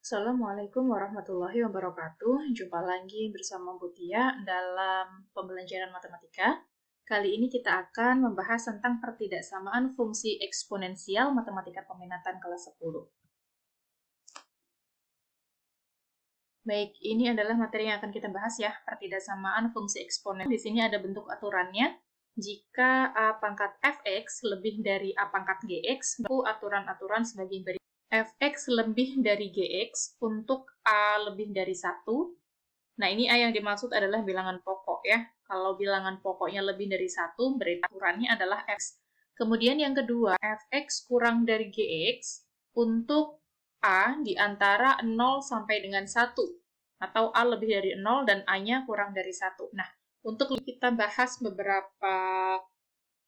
Assalamualaikum warahmatullahi wabarakatuh. Jumpa lagi bersama Bu Tia dalam pembelajaran matematika. Kali ini kita akan membahas tentang pertidaksamaan fungsi eksponensial matematika peminatan kelas 10. Baik, ini adalah materi yang akan kita bahas ya, pertidaksamaan fungsi eksponen. Di sini ada bentuk aturannya. Jika A pangkat fx lebih dari A pangkat gx, aturan-aturan sebagai berikut. Fx lebih dari gx untuk A lebih dari 1. Nah, ini A yang dimaksud adalah bilangan pokok ya. Kalau bilangan pokoknya lebih dari 1, berarti aturannya adalah x. Kemudian yang kedua, fx kurang dari gx untuk A di antara 0 sampai dengan 1. Atau A lebih dari 0 dan A-nya kurang dari 1. Nah, untuk kita bahas beberapa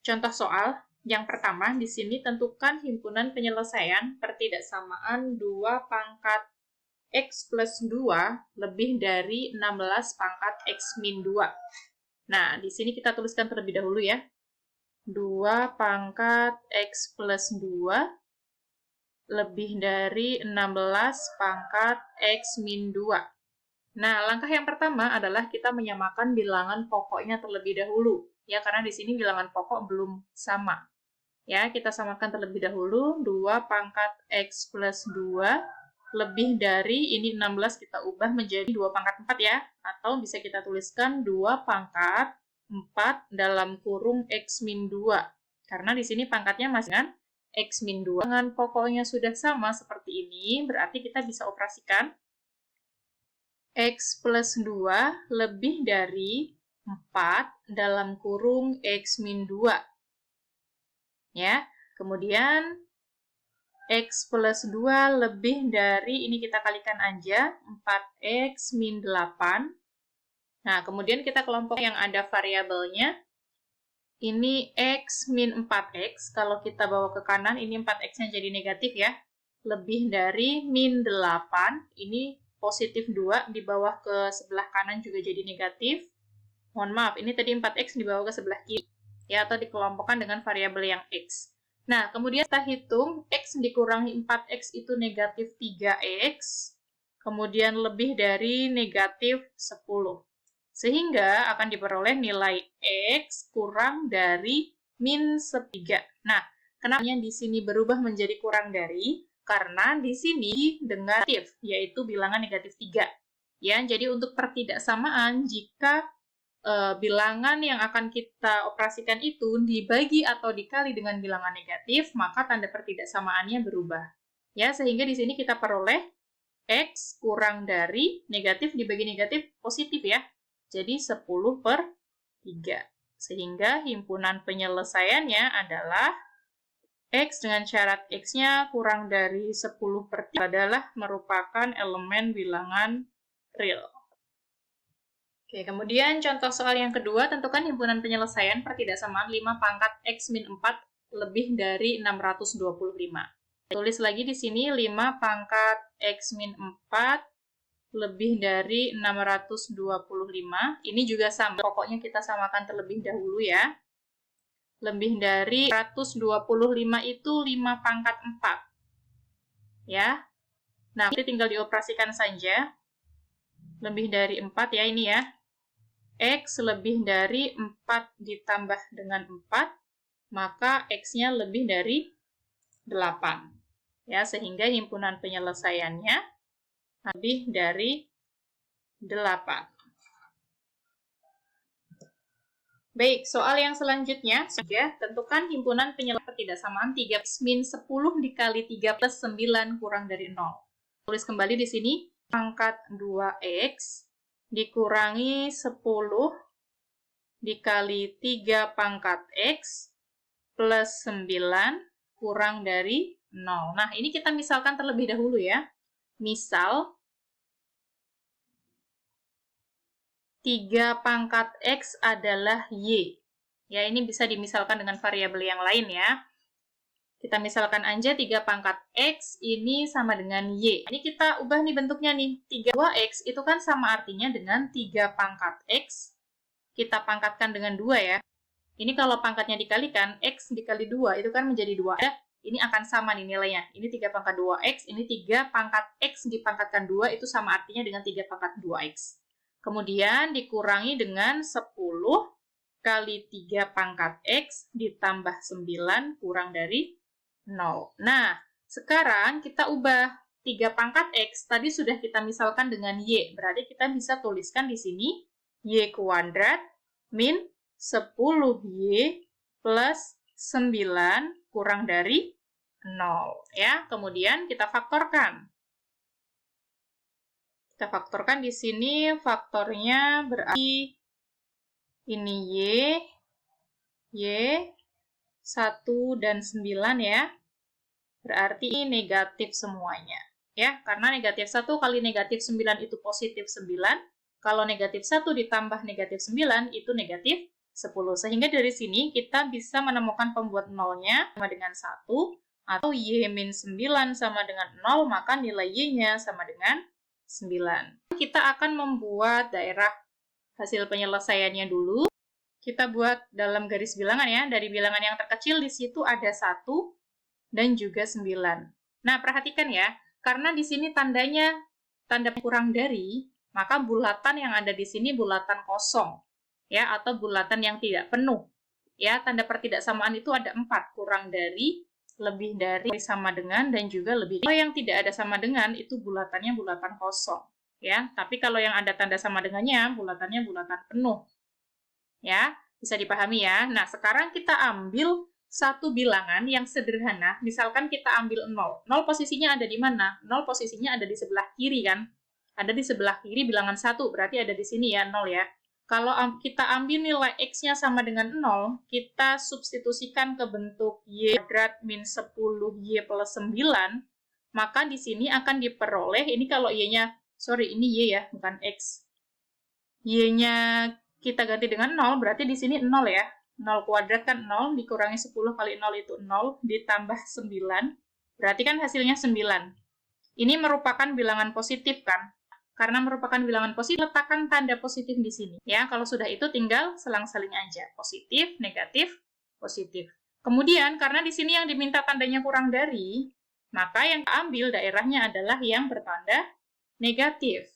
contoh soal. Yang pertama, di sini tentukan himpunan penyelesaian pertidaksamaan 2 pangkat x plus 2 lebih dari 16 pangkat x min 2. Nah, di sini kita tuliskan terlebih dahulu ya. 2 pangkat x plus 2 lebih dari 16 pangkat x min 2. Nah, langkah yang pertama adalah kita menyamakan bilangan pokoknya terlebih dahulu. Ya, karena di sini bilangan pokok belum sama. Ya, kita samakan terlebih dahulu, 2 pangkat x plus 2 lebih dari, ini 16 kita ubah menjadi 2 pangkat 4 ya, atau bisa kita tuliskan 2 pangkat 4 dalam kurung x min 2, karena di sini pangkatnya masih dengan x min 2. Dengan pokoknya sudah sama seperti ini, berarti kita bisa operasikan x plus 2 lebih dari 4 dalam kurung x min 2. Ya, kemudian x plus 2 lebih dari, ini kita kalikan aja, 4x min 8. Nah, kemudian kita kelompok yang ada variabelnya. Ini x min 4x, kalau kita bawa ke kanan, ini 4x-nya jadi negatif ya. Lebih dari min 8, ini positif 2, di bawah ke sebelah kanan juga jadi negatif. Mohon maaf, ini tadi 4x dibawa ke sebelah kiri. Ya, atau dikelompokkan dengan variabel yang x. Nah, kemudian kita hitung x dikurangi 4x itu negatif 3x, kemudian lebih dari negatif 10. Sehingga akan diperoleh nilai x kurang dari min 1/3. Nah, kenapa di sini berubah menjadi kurang dari? Karena di sini dengan negatif, yaitu bilangan negatif 3. Ya, jadi untuk pertidaksamaan, jika bilangan yang akan kita operasikan itu dibagi atau dikali dengan bilangan negatif, maka tanda pertidaksamaannya berubah. Ya, sehingga di sini kita peroleh x kurang dari negatif dibagi negatif positif ya. Jadi 10/3. Sehingga himpunan penyelesaiannya adalah x dengan syarat x-nya kurang dari 10/3 adalah merupakan elemen bilangan real. Oke, kemudian contoh soal yang kedua, tentukan himpunan penyelesaian pertidaksamaan 5 pangkat x min 4 lebih dari 625. Tulis lagi di sini 5 pangkat x min 4 lebih dari 625. Ini juga sama, pokoknya kita samakan terlebih dahulu ya. Lebih dari 125 itu 5 pangkat 4. Ya. Nah, ini tinggal dioperasikan saja. Lebih dari 4 ya ini ya. X lebih dari 4 ditambah dengan 4, maka X-nya lebih dari 8. Ya, sehingga himpunan penyelesaiannya lebih dari 8. Baik, soal yang selanjutnya, tentukan himpunan penyelesaian pertidaksamaan 3x min 10 dikali 3 plus 9 kurang dari 0. Tulis kembali di sini, pangkat 2x dikurangi 10 dikali 3 pangkat x plus 9 kurang dari 0. Nah, ini kita misalkan terlebih dahulu ya. Misal, 3 pangkat x adalah y. Ya, ini bisa dimisalkan dengan variabel yang lain ya. Kita misalkan aja 3 pangkat x ini sama dengan y. Ini kita ubah nih bentuknya nih. 2x itu kan sama artinya dengan 3 pangkat x. Kita pangkatkan dengan 2 ya. Ini kalau pangkatnya dikalikan, x dikali 2 itu kan menjadi 2. ini akan sama nih nilainya. Ini 3 pangkat 2x, ini 3 pangkat x dipangkatkan 2, itu sama artinya dengan 3 pangkat 2x. Kemudian dikurangi dengan 10 kali 3 pangkat x ditambah 9 kurang dari 0. Nah, sekarang kita ubah 3 pangkat x, tadi sudah kita misalkan dengan y, berarti kita bisa tuliskan di sini y kuadrat min 10y plus 9 kurang dari 0. Ya, kemudian kita faktorkan. Kita faktorkan di sini, faktornya berarti ini y, 1 dan 9 ya. Berarti ini negatif semuanya. Ya, karena negatif 1 kali negatif 9 itu positif 9. Kalau negatif 1 ditambah negatif 9 itu negatif 10. Sehingga dari sini kita bisa menemukan pembuat nolnya sama dengan 1. Atau y min 9 sama dengan 0, maka nilai y-nya sama dengan 9. Kita akan membuat daerah hasil penyelesaiannya dulu. Kita buat dalam garis bilangan ya. Dari bilangan yang terkecil di situ ada 1 dan juga 9. Nah, perhatikan ya. Karena di sini tandanya tanda kurang dari, maka bulatan yang ada di sini bulatan kosong. Ya, atau bulatan yang tidak penuh. Ya, tanda pertidaksamaan itu ada 4. Kurang dari, lebih dari, sama dengan, dan juga lebih. Kalau yang tidak ada sama dengan, itu bulatannya bulatan kosong. Ya, tapi kalau yang ada tanda sama dengannya, bulatannya bulatan penuh. Ya, bisa dipahami ya. Nah, sekarang kita ambil satu bilangan yang sederhana. Misalkan kita ambil 0. 0 posisinya ada di mana? 0 posisinya ada di sebelah kiri kan? Ada di sebelah kiri bilangan 1, berarti ada di sini ya, 0 ya. Kalau kita ambil nilai x-nya sama dengan 0, kita substitusikan ke bentuk y kuadrat min 10y plus 9, maka di sini akan diperoleh, ini kalau y-nya, sorry, ini y ya, bukan x. Y-nya kita ganti dengan 0, berarti di sini 0 ya. 0 kuadrat kan 0, dikurangi 10 kali 0 itu 0, ditambah 9, berarti kan hasilnya 9. Ini merupakan bilangan positif kan? Karena merupakan bilangan positif, letakkan tanda positif di sini. Ya, kalau sudah itu tinggal selang-seling aja. Positif, negatif, positif. Kemudian, karena di sini yang diminta tandanya kurang dari, maka yang ambil daerahnya adalah yang bertanda negatif.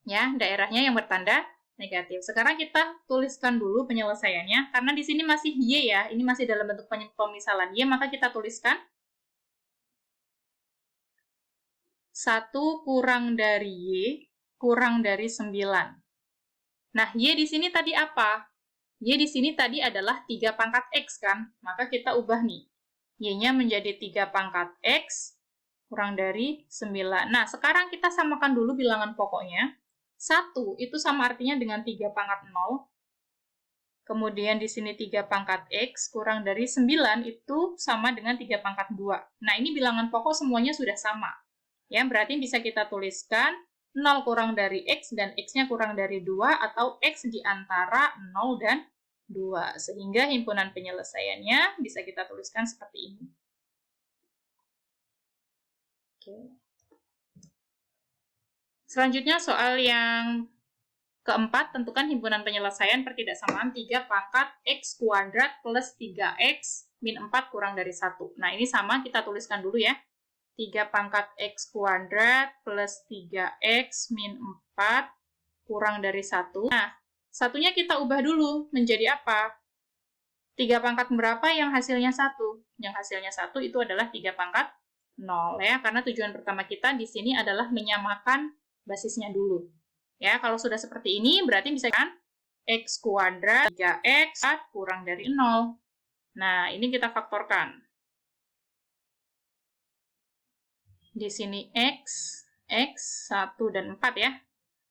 Ya, daerahnya yang bertanda negatif. Sekarang kita tuliskan dulu penyelesaiannya. Karena di sini masih y ya, ini masih dalam bentuk pemisalan y, maka kita tuliskan 1 kurang dari y kurang dari 9. Nah, y di sini tadi apa? Y di sini tadi adalah 3 pangkat x kan? Maka kita ubah nih. Y-nya menjadi 3 pangkat x kurang dari 9. Nah, sekarang kita samakan dulu bilangan pokoknya. 1 itu sama artinya dengan 3 pangkat 0. Kemudian di sini 3 pangkat x kurang dari 9 itu sama dengan 3 pangkat 2. Nah, ini bilangan pokok semuanya sudah sama. Ya, berarti bisa kita tuliskan 0 kurang dari x dan x-nya kurang dari 2 atau x di antara 0 dan 2. Sehingga himpunan penyelesaiannya bisa kita tuliskan seperti ini. Oke. Selanjutnya soal yang keempat, tentukan himpunan penyelesaian pertidaksamaan 3 pangkat x kuadrat plus 3x min 4 kurang dari 1. Nah, ini sama, kita tuliskan dulu ya. 3 pangkat x kuadrat plus 3x min 4 kurang dari 1. Nah, satunya kita ubah dulu menjadi apa? 3 pangkat berapa yang hasilnya 1? Yang hasilnya 1 itu adalah 3 pangkat 0 ya, karena tujuan pertama kita di sini adalah menyamakan basisnya dulu. Ya, kalau sudah seperti ini berarti bisa kan x kuadrat 3x kurang dari 0. Nah, ini kita faktorkan. Di sini x, 1 dan 4 ya.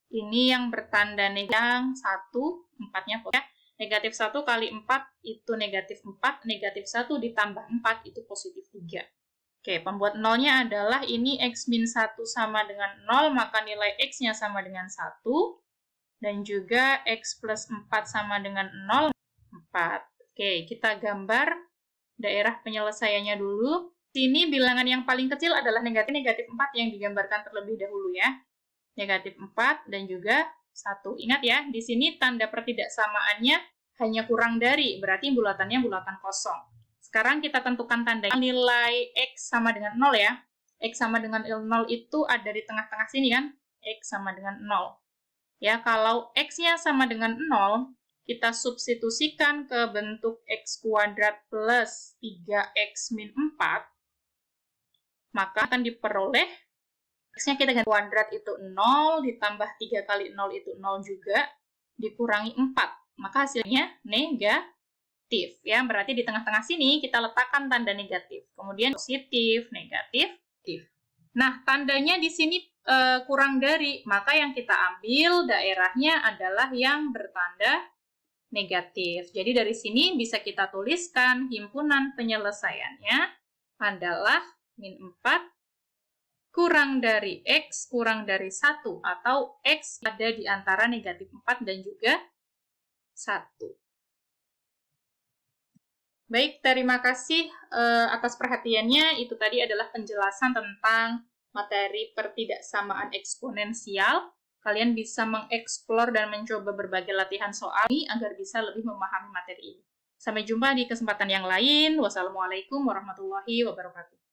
Ini yang bertanda negatif 1, 4-nya ya. Negatif 1 kali 4 itu negatif 4, negatif 1 ditambah 4 itu positif 3. Oke, pembuat nolnya adalah ini x min 1 sama dengan 0, maka nilai x-nya sama dengan 1. Dan juga x plus 4 sama dengan 0, 4. Oke, kita gambar daerah penyelesaiannya dulu. Sini bilangan yang paling kecil adalah negatif 4 yang digambarkan terlebih dahulu ya. Negatif 4 dan juga 1. Ingat ya, di sini tanda pertidaksamaannya hanya kurang dari, berarti bulatannya bulatan kosong. Sekarang kita tentukan tandanya. Nilai X sama dengan 0 ya. X sama dengan 0 itu ada di tengah-tengah sini kan. X sama dengan 0. Ya, kalau X-nya sama dengan 0, kita substitusikan ke bentuk X kuadrat plus 3X min 4, maka akan diperoleh X-nya kita ganti kuadrat itu 0, ditambah 3 kali 0 itu 0 juga, dikurangi 4. Maka hasilnya negatif. Ya, berarti di tengah-tengah sini kita letakkan tanda negatif. Kemudian positif, negatif, negatif. Nah, tandanya di sini kurang dari, maka yang kita ambil daerahnya adalah yang bertanda negatif. Jadi dari sini bisa kita tuliskan himpunan penyelesaiannya adalah min 4 kurang dari X kurang dari 1, atau X ada di antara negatif 4 dan juga 1. Baik, terima kasih atas perhatiannya. Itu tadi adalah penjelasan tentang materi pertidaksamaan eksponensial. Kalian bisa mengeksplor dan mencoba berbagai latihan soal ini agar bisa lebih memahami materi ini. Sampai jumpa di kesempatan yang lain. Wassalamualaikum warahmatullahi wabarakatuh.